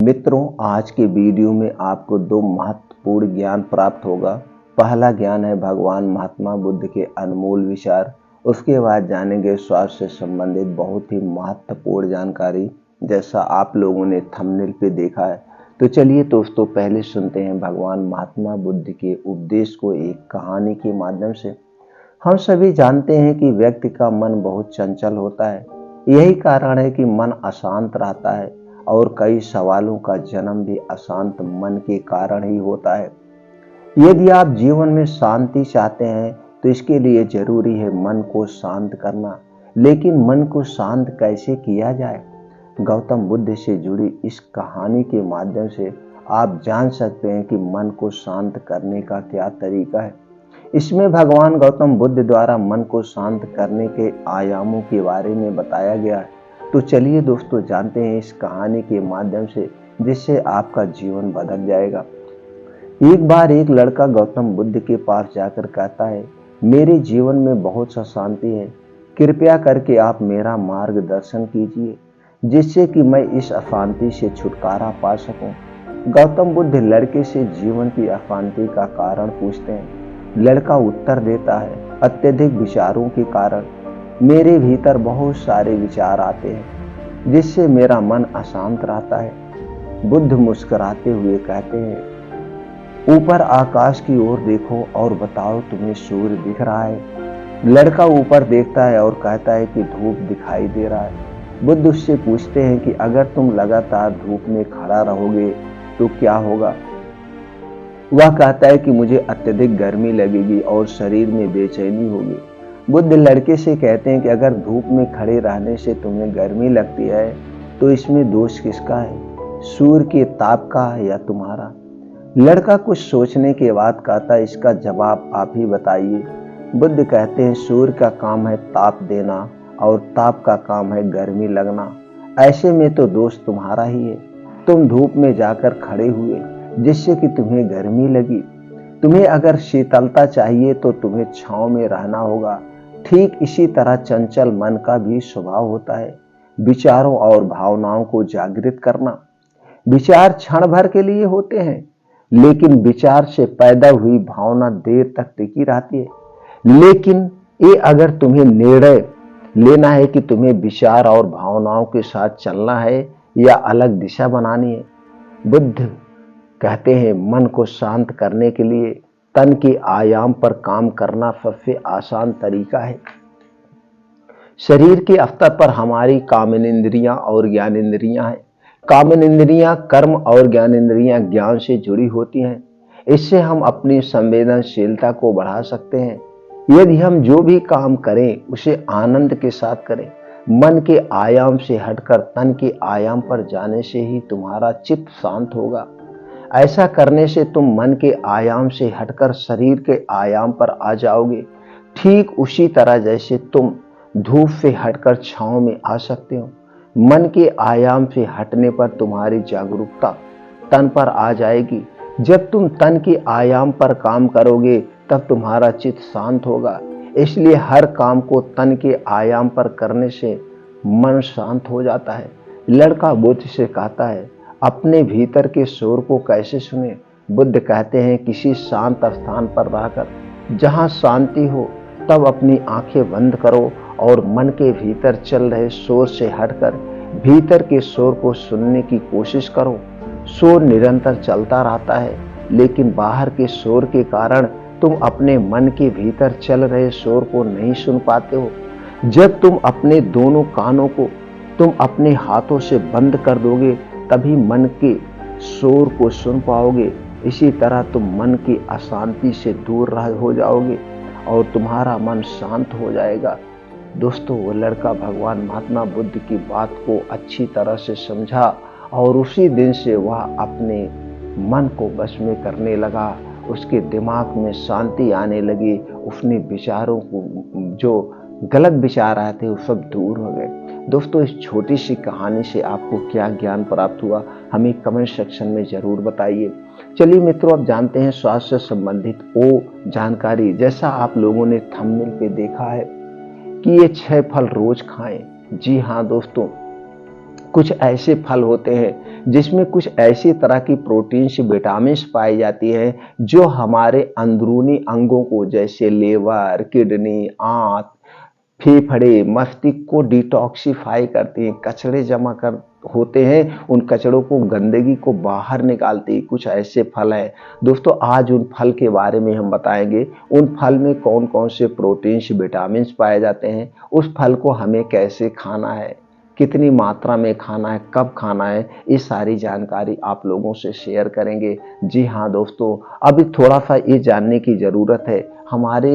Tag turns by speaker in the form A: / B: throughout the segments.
A: मित्रों, आज के वीडियो में आपको दो महत्वपूर्ण ज्ञान प्राप्त होगा। पहला ज्ञान है भगवान महात्मा बुद्ध के अनमोल विचार। उसके बाद जानेंगे स्वास्थ्य से संबंधित बहुत ही महत्वपूर्ण जानकारी, जैसा आप लोगों ने थंबनेल पे देखा है। तो चलिए दोस्तों, पहले सुनते हैं भगवान महात्मा बुद्ध के उपदेश को एक कहानी के माध्यम से। हम सभी जानते हैं कि व्यक्ति का मन बहुत चंचल होता है। यही कारण है कि मन अशांत रहता है और कई सवालों का जन्म भी अशांत मन के कारण ही होता है। यदि आप जीवन में शांति चाहते हैं तो इसके लिए जरूरी है मन को शांत करना। लेकिन मन को शांत कैसे किया जाए? गौतम बुद्ध से जुड़ी इस कहानी के माध्यम से आप जान सकते हैं कि मन को शांत करने का क्या तरीका है। इसमें भगवान गौतम बुद्ध द्वारा मन को शांत करने के आयामों के बारे में बताया गया है। तो चलिए दोस्तों, जानते हैं इस कहानी के माध्यम से, जिससे आपका जीवन बदल जाएगा। एक बार एक लड़का गौतम बुद्ध के पास जाकर कहता है, मेरे जीवन में बहुत सा शांति है, कृपया करके आप मेरा मार्गदर्शन कीजिए जिससे कि मैं इस अशांति से छुटकारा पा सकूं। गौतम बुद्ध लड़के से जीवन की अशांति का कारण पूछते हैं। लड़का उत्तर देता है, अत्यधिक विचारों के कारण मेरे भीतर बहुत सारे विचार आते हैं जिससे मेरा मन अशांत रहता है। बुद्ध मुस्कुराते हुए कहते हैं, ऊपर आकाश की ओर देखो और बताओ तुम्हें सूर्य दिख रहा है। लड़का ऊपर देखता है और कहता है कि धूप दिखाई दे रहा है। बुद्ध उससे पूछते हैं कि अगर तुम लगातार धूप में खड़ा रहोगे तो क्या होगा? वह कहता है कि मुझे अत्यधिक गर्मी लगेगी और शरीर में बेचैनी होगी। बुद्ध लड़के से कहते हैं कि अगर धूप में खड़े रहने से तुम्हें गर्मी लगती है तो इसमें दोष किसका है, सूर्य के ताप का या तुम्हारा? लड़का कुछ सोचने के बाद कहता है, इसका जवाब आप ही बताइए। बुद्ध कहते हैं, सूर्य का काम है ताप देना और ताप का काम है गर्मी लगना। ऐसे में तो दोष तुम्हारा ही है। तुम धूप में जाकर खड़े हुए जिससे कि तुम्हें गर्मी लगी। तुम्हें अगर शीतलता चाहिए तो तुम्हें छांव में रहना होगा। ठीक इसी तरह चंचल मन का भी स्वभाव होता है, विचारों और भावनाओं को जागृत करना। विचार क्षण भर के लिए होते हैं, लेकिन विचार से पैदा हुई भावना देर तक टिकी रहती है। लेकिन ये अगर तुम्हें निर्णय लेना है कि तुम्हें विचार और भावनाओं के साथ चलना है या अलग दिशा बनानी है। बुद्ध कहते हैं, मन को शांत करने के लिए तन के आयाम पर काम करना सबसे आसान तरीका है। शरीर के स्तर पर हमारी कामेंद्रियां और ज्ञानेंद्रियां हैं। कामेंद्रियां कर्म और ज्ञानेंद्रियां ज्ञान से जुड़ी होती हैं। इससे हम अपनी संवेदनशीलता को बढ़ा सकते हैं। यदि हम जो भी काम करें उसे आनंद के साथ करें। मन के आयाम से हटकर तन के आयाम पर जाने से ही तुम्हारा चित्त शांत होगा। ऐसा करने से तुम मन के आयाम से हटकर शरीर के आयाम पर आ जाओगे। ठीक उसी तरह जैसे तुम धूप से हटकर छांव में आ सकते हो। मन के आयाम से हटने पर तुम्हारी जागरूकता तन पर आ जाएगी। जब तुम तन के आयाम पर काम करोगे तब तुम्हारा चित्त शांत होगा। इसलिए हर काम को तन के आयाम पर करने से मन शांत हो जाता है। लड़का बुद्ध से कहता है, अपने भीतर के शोर को कैसे सुने? बुद्ध कहते हैं, किसी शांत स्थान पर रहकर जहां शांति हो तब अपनी आंखें बंद करो और मन के भीतर चल रहे शोर से हटकर भीतर के शोर को सुनने की कोशिश करो। शोर निरंतर चलता रहता है, लेकिन बाहर के शोर के कारण तुम अपने मन के भीतर चल रहे शोर को नहीं सुन पाते हो। जब तुम अपने दोनों कानों को तुम अपने हाथों से बंद कर दोगे तभी मन के शोर को सुन पाओगे। इसी तरह तुम मन की अशांति से दूर हो जाओगे और तुम्हारा मन शांत हो जाएगा। दोस्तों, वो लड़का भगवान महात्मा बुद्ध की बात को अच्छी तरह से समझा और उसी दिन से वह अपने मन को वश में करने लगा। उसके दिमाग में शांति आने लगी। उसने विचारों को, जो गलत विचार आए थे, वो सब दूर हो गए। दोस्तों, इस छोटी सी कहानी से आपको क्या ज्ञान प्राप्त हुआ, हमें कमेंट सेक्शन में जरूर बताइए। चलिए मित्रों, अब जानते हैं स्वास्थ्य से संबंधित वो जानकारी। जैसा आप लोगों ने थंबनेल पे देखा है कि ये 6 फल रोज खाएं। जी हाँ दोस्तों, कुछ ऐसे फल होते हैं जिसमें कुछ ऐसी तरह की प्रोटीन्स विटामिन्स पाई जाती है जो हमारे अंदरूनी अंगों को जैसे लीवर, किडनी, आंत, फेफड़े, मस्तिष्क को डिटॉक्सिफाई करती हैं, कचरे जमा कर होते हैं, उन कचड़ों को, गंदगी को बाहर निकालती है। कुछ ऐसे फल हैं दोस्तों, आज उन फल के बारे में हम बताएंगे। उन फल में कौन कौन से प्रोटीन्स, विटामिन्स पाए जाते हैं, उस फल को हमें कैसे खाना है, कितनी मात्रा में खाना है, कब खाना है, ये सारी जानकारी आप लोगों से शेयर करेंगे। जी हाँ दोस्तों, अभी थोड़ा सा ये जानने की ज़रूरत है, हमारे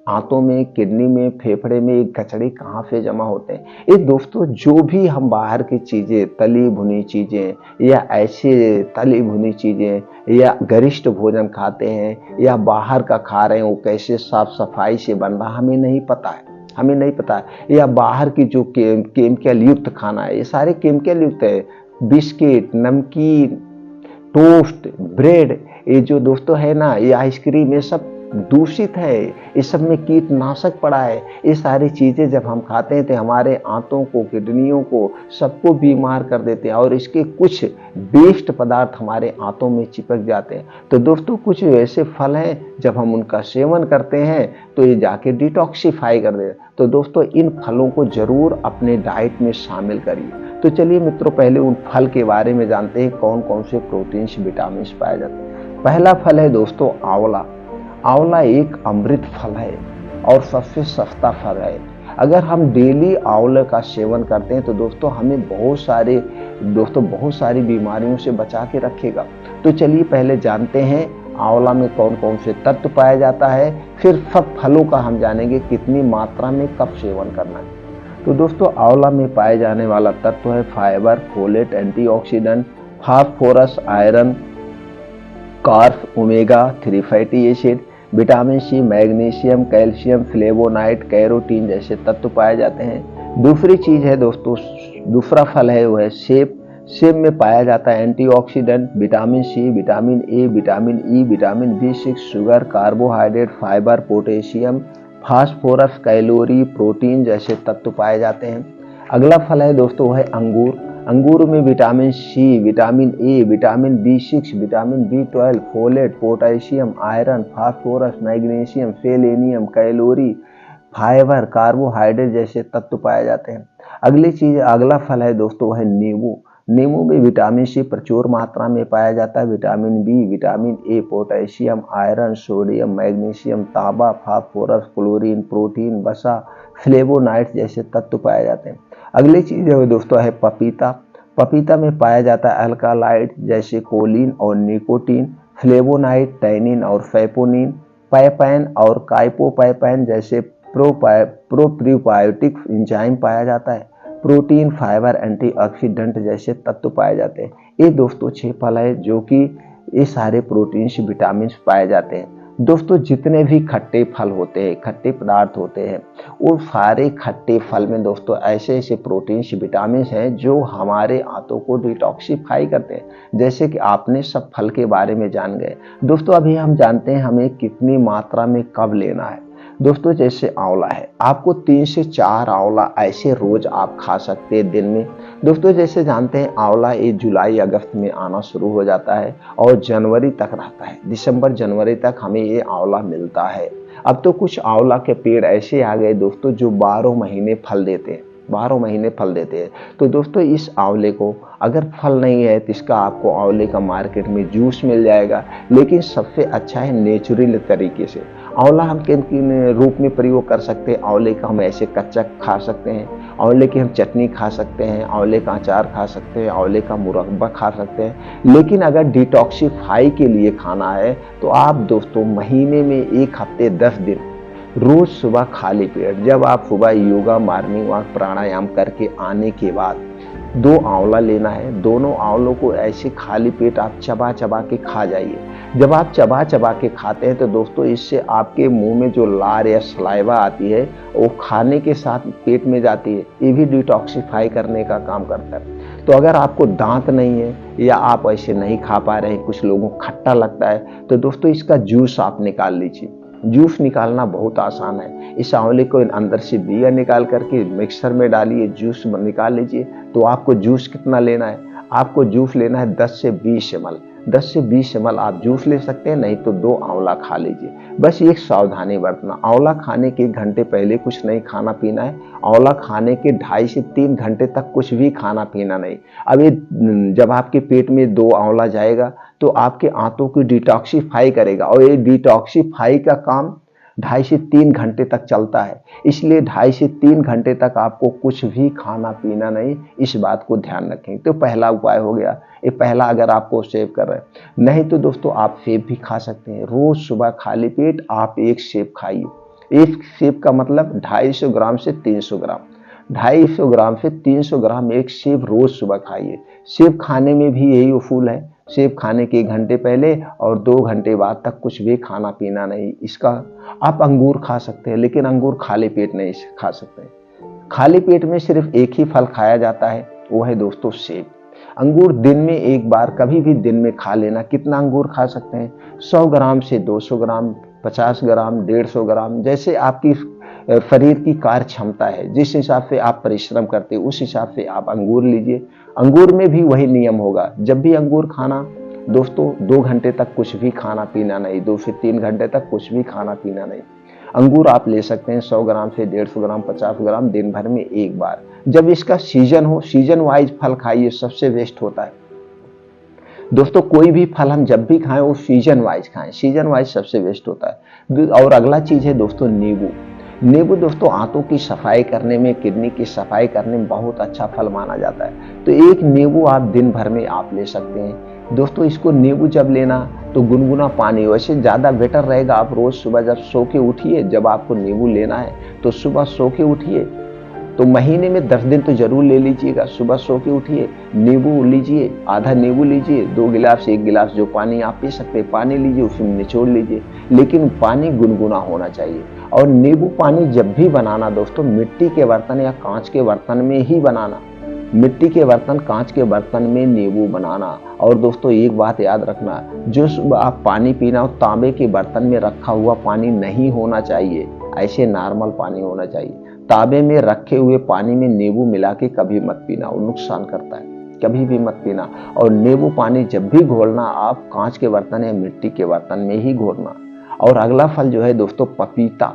A: आंतों में, किडनी में, फेफड़े में ये कचड़े कहाँ से जमा होते हैं। ये दोस्तों जो भी हम बाहर की चीज़ें, तली भुनी चीज़ें या ऐसे तली भुनी चीज़ें या गरिष्ठ भोजन खाते हैं या बाहर का खा रहे हैं, वो कैसे साफ सफाई से बन रहा हमें नहीं पता है, हमें नहीं पता है। या बाहर की जो केमिकल युक्त खाना है, ये सारे केमिकल युक्त है। बिस्किट, नमकीन, टोस्ट, ब्रेड, ये जो दोस्तों है ना, ये आइसक्रीम, ये सब दूषित है, इस सब में कीटनाशक पड़ा है। ये सारी चीज़ें जब हम खाते हैं तो हमारे आंतों को, किडनियों को, सबको बीमार कर देते हैं और इसके कुछ वेस्ट पदार्थ हमारे आंतों में चिपक जाते हैं। तो दोस्तों कुछ ऐसे फल हैं जब हम उनका सेवन करते हैं तो ये जाके डिटॉक्सिफाई कर देते हैं। तो दोस्तों इन फलों को जरूर अपने डाइट में शामिल करिए। तो चलिए मित्रों, पहले उन फल के बारे में जानते हैं, कौन कौन से प्रोटीन्स, विटामिन्स पाए जाते हैं। पहला फल है दोस्तों आंवला। आंवला एक अमृत फल है और सबसे सस्ता फल है। अगर हम डेली आंवले का सेवन करते हैं तो दोस्तों हमें बहुत सारी बीमारियों से बचा के रखेगा। तो चलिए पहले जानते हैं आंवला में कौन कौन से तत्व पाया जाता है, फिर सब फलों का हम जानेंगे कितनी मात्रा में कब सेवन करना है। तो दोस्तों आंवला में पाए जाने वाला तत्व है fibre, folate, antioxidant, phosphorus, iron, carb, omega 3 fatty acid, vitamin C, magnesium, calcium, flavonoid, carotene जैसे तत्व पाए जाते हैं। दूसरी चीज है दोस्तों, दूसरा फल है वो है सेब। सेब में पाया जाता है antioxidant, vitamin C, vitamin A, vitamin E, vitamin बी6, sugar, carbohydrate, fibre, potassium, phosphorus, calorie, protein जैसे तत्व पाए जाते हैं। अगला फल है दोस्तों वो है अंगूर। अंगूर में vitamin C, vitamin A, vitamin B6, vitamin B12, folate, potassium, iron, phosphorus, magnesium, selenium, calorie, fibre, carbohydrate जैसे तत्व पाए जाते हैं। अगला फल है दोस्तों वह है नींबू। नींबू में विटामिन सी प्रचुर मात्रा में पाया जाता है, vitamin B, vitamin A, potassium, iron, sodium, magnesium, तांबा, फास्फोरस, क्लोरीन, प्रोटीन, वसा, फ्लेवोनाइड्स जैसे तत्व पाए जाते हैं। अगली चीज है दोस्तों है पपीता। पपीता में पाया जाता है अल्कालाइड जैसे कोलिन और निकोटीन, फ्लेवोनाइड, टैनिन और फैपोनिन, पैपैन और काइपोपैपैन जैसे प्रोप्रीबायोटिक एंजाइम पाया जाता है। प्रोटीन, फाइबर, एंटीऑक्सीडेंट जैसे तत्व पाए जाते हैं। ये दोस्तों 6 फल है जो कि ये सारे प्रोटीन्स, विटामिन्स पाए जाते हैं। दोस्तों जितने भी खट्टे फल होते हैं, खट्टे पदार्थ होते हैं, वो सारे खट्टे फल में दोस्तों ऐसे ऐसे प्रोटीन्स, विटामिन्स हैं जो हमारे आंतों को डिटॉक्सिफाई करते हैं। जैसे कि आपने सब फल के बारे में जान गए। दोस्तों अभी हम जानते हैं हमें कितनी मात्रा में कब लेना है। दोस्तों जैसे आंवला है, आपको 3 से 4 आंवला ऐसे रोज आप खा सकते हैं दिन में। दोस्तों जैसे जानते हैं आंवला ये जुलाई अगस्त में आना शुरू हो जाता है और जनवरी तक रहता है, दिसंबर जनवरी तक हमें ये आंवला मिलता है। अब तो कुछ आंवला के पेड़ ऐसे आ गए दोस्तों जो 12 महीने फल देते हैं, 12 महीने फल देते हैं। तो दोस्तों इस आंवले को अगर फल नहीं है तो इसका आपको आंवले का मार्केट में जूस मिल जाएगा, लेकिन सबसे अच्छा है नेचुरल तरीके से। आंवला हम किन किन रूप में प्रयोग कर सकते हैं। आंवले का हम ऐसे कच्चा खा सकते हैं, आंवले की हम चटनी खा सकते हैं, आंवले का अचार खा सकते हैं, आंवले का मुरब्बा खा सकते हैं। लेकिन अगर डिटॉक्सिफाई के लिए खाना है तो आप दोस्तों महीने में 1 हफ्ते 10 दिन रोज सुबह खाली पेट, जब आप सुबह योगा, मॉर्निंग वॉक, प्राणायाम करके आने के बाद 2 आंवला लेना है। दोनों आंवलों को ऐसे खाली पेट आप चबा चबा के खा जाइए। जब आप चबा चबा के खाते हैं तो दोस्तों इससे आपके मुंह में जो लार या सलाइवा आती है वो खाने के साथ पेट में जाती है, ये भी डिटॉक्सिफाई करने का काम करता है। तो अगर आपको दांत नहीं है या आप ऐसे नहीं खा पा रहे हैं, कुछ लोगों को खट्टा लगता है, तो दोस्तों इसका जूस आप निकाल लीजिए। जूस निकालना बहुत आसान है। इस आंवले को अंदर से बिया निकाल करके मिक्सर में डालिए, जूस निकाल लीजिए। तो आपको जूस कितना लेना है? आपको जूस लेना है 10 से 20 ml। 10 से 20 ml आप जूस ले सकते हैं, नहीं तो 2 आंवला खा लीजिए। बस एक सावधानी बरतना, आंवला खाने के 1 घंटे पहले कुछ नहीं खाना पीना है। आंवला खाने के 2.5 से 3 घंटे तक कुछ भी खाना पीना नहीं। अब ये जब आपके पेट में 2 आंवला जाएगा तो आपके आंतों को डिटॉक्सिफाई करेगा, और ये डिटॉक्सिफाई का काम 2.5 से 3 घंटे तक चलता है। इसलिए 2.5 से 3 घंटे तक आपको कुछ भी खाना पीना नहीं, इस बात को ध्यान रखें। तो पहला उपाय हो गया ये, पहला अगर आपको सेव कर रहे हैं। नहीं तो दोस्तों आप सेब भी खा सकते हैं। रोज सुबह खाली पेट आप 1 सेब खाइए। 1 सेब का मतलब 250 ग्राम से 300 ग्राम, 250 ग्राम से 300 ग्राम एक सेब रोज सुबह खाइए। सेब खाने में भी यही उसूल है, सेब खाने के 1 घंटे पहले और 2 घंटे बाद तक कुछ भी खाना पीना नहीं। इसका आप अंगूर खा सकते हैं, लेकिन अंगूर खाली पेट नहीं खा सकते। खाली पेट में सिर्फ एक ही फल खाया जाता है, वो है दोस्तों सेब। अंगूर दिन में 1 बार कभी भी दिन में खा लेना। कितना अंगूर खा सकते हैं? 100 ग्राम से 200 ग्राम, 50 ग्राम, 150 ग्राम, जैसे आपकी शरीर की कार्य क्षमता है, जिस हिसाब से आप परिश्रम करते हैं उस हिसाब से आप अंगूर लीजिए। अंगूर में भी वही नियम होगा, जब भी अंगूर खाना दोस्तों 2 घंटे तक कुछ भी खाना पीना नहीं, 2 से 3 घंटे तक कुछ भी खाना पीना नहीं। अंगूर आप ले सकते हैं 100 ग्राम से 150 ग्राम, 50 ग्राम, दिन भर में 1 बार। जब इसका सीजन हो, सीजन वाइज फल खाइए, सबसे बेस्ट होता है। दोस्तों कोई भी फल हम जब भी खाएं वो सीजन वाइज खाएं, सीजन वाइज सबसे बेस्ट होता है। और अगला चीज है दोस्तों नींबू। नींबू दोस्तों आंतों की सफाई करने में, किडनी की सफाई करने में बहुत अच्छा फल माना जाता है। तो 1 नींबू आप दिन भर में आप ले सकते हैं। दोस्तों इसको नींबू जब लेना तो गुनगुना पानी, वैसे ज्यादा बेटर रहेगा आप रोज सुबह जब सो के उठिए, जब आपको नींबू लेना है तो सुबह सो के उठिए, तो महीने में 10 दिन तो जरूर ले लीजिएगा। सुबह सो के उठिए, नींबू लीजिए, आधा नींबू लीजिए, 2 गिलास 1 गिलास जो पानी आप पी सकते हैं पानी लीजिए, उसमें निचोड़ लीजिए, लेकिन पानी गुनगुना होना चाहिए। और नींबू पानी जब भी बनाना दोस्तों मिट्टी के बर्तन या कांच के बर्तन में ही बनाना। मिट्टी के बर्तन, कांच के बर्तन में नींबू बनाना। और दोस्तों एक बात याद रखना, जो सुबह आप पानी पीना हो तांबे के बर्तन में रखा हुआ पानी नहीं होना चाहिए, ऐसे नॉर्मल पानी होना चाहिए। तांबे में रखे हुए पानी में नींबू मिला के कभी मत पीना, वो नुकसान करता है, कभी भी मत पीना। और नींबू पानी जब भी घोलना आप कांच के बर्तन या मिट्टी के बर्तन में ही घोलना। और अगला फल जो है दोस्तों पपीता।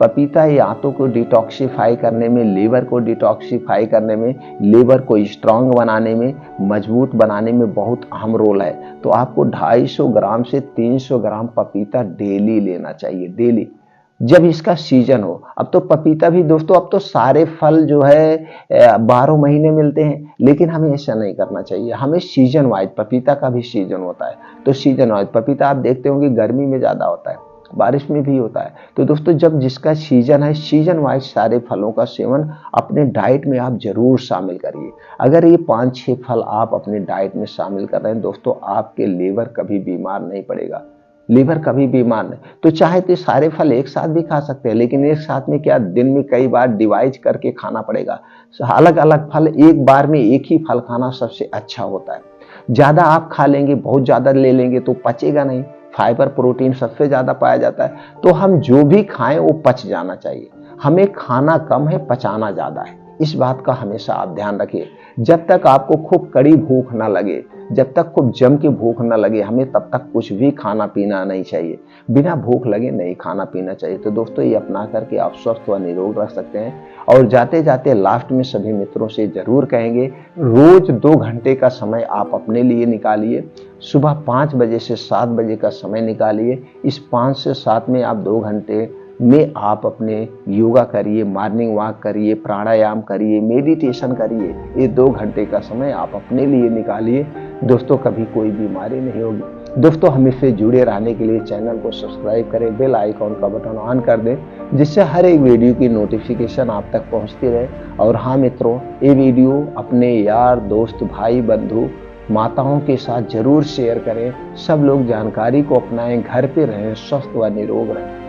A: पपीता ये आंतों को डिटॉक्सिफाई करने में, लीवर को डिटॉक्सिफाई करने में, लीवर को स्ट्रांग बनाने में, मजबूत बनाने में बहुत अहम रोल है। तो आपको 250 ग्राम से 300 ग्राम पपीता डेली लेना चाहिए, डेली, जब इसका सीजन हो। अब तो पपीता भी दोस्तों, अब तो सारे फल जो है 12 महीने मिलते हैं, लेकिन हमें ऐसा नहीं करना चाहिए। हमें सीजन वाइज, पपीता का भी सीजन होता है, तो सीजन वाइज पपीता आप देखते होंगे गर्मी में ज्यादा होता है, बारिश में भी होता है। तो दोस्तों जब जिसका सीजन है, सीजन वाइज सारे फलों का सेवन अपने डाइट में आप जरूर शामिल करिए। अगर ये 5-6 फल आप अपने डाइट में शामिल कर रहे हैं दोस्तों, आपके लीवर कभी बीमार नहीं पड़ेगा, लीवर कभी बीमार नहीं। तो चाहे तो सारे फल एक साथ भी खा सकते हैं, लेकिन एक साथ में क्या, दिन में कई बार डिवाइड करके खाना पड़ेगा। अलग अलग फल एक बार में एक ही फल खाना सबसे अच्छा होता है। ज्यादा आप खा लेंगे, बहुत ज्यादा ले लेंगे तो पचेगा नहीं। फाइबर प्रोटीन सबसे ज्यादा पाया जाता है, तो हम जो भी खाएं वो पच जाना चाहिए। हमें खाना कम है, पचाना ज्यादा है, इस बात का हमेशा आप ध्यान रखिए। जब तक आपको खूब कड़ी भूख ना लगे, जब तक खूब जम के भूख ना लगे, हमें तब तक कुछ भी खाना पीना नहीं चाहिए। बिना भूख लगे नहीं खाना पीना चाहिए। तो दोस्तों ये अपना करके आप स्वस्थ व निरोग रह सकते हैं। और जाते जाते लास्ट में सभी मित्रों से जरूर कहेंगे, रोज 2 घंटे का समय आप अपने लिए निकालिए। सुबह 5 बजे से 7 बजे का समय निकालिए। इस 5 से 7 में आप 2 घंटे में आप अपने योगा करिए, मॉर्निंग वॉक करिए, प्राणायाम करिए, मेडिटेशन करिए। ये 2 घंटे का समय आप अपने लिए निकालिए दोस्तों, कभी कोई बीमारी नहीं होगी। दोस्तों हमसे जुड़े रहने के लिए चैनल को सब्सक्राइब करें, बेल आइकॉन का बटन ऑन कर दें, जिससे हर एक वीडियो की नोटिफिकेशन आप तक पहुंचती रहे। और हाँ मित्रों, ये वीडियो अपने यार दोस्त, भाई बंधु, माताओं के साथ जरूर शेयर करें। सब लोग जानकारी को अपनाएं, घर पे रहें, स्वस्थ व निरोग रहें।